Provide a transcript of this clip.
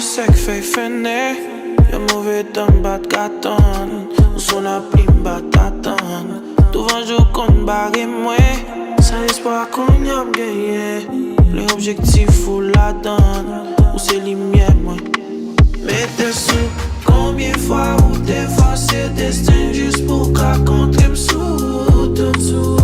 sek fey fene. Yo mauvais temps bat gatan. Ou son appli bat atan. Touvan jou kon bagay mwen. Sa espoir kon yop genye. Le objectif ou la dan. Ou se limye mwen. Mette sou. Combien fois ou t'es forcé destin juste pour qu'à contre m'sou.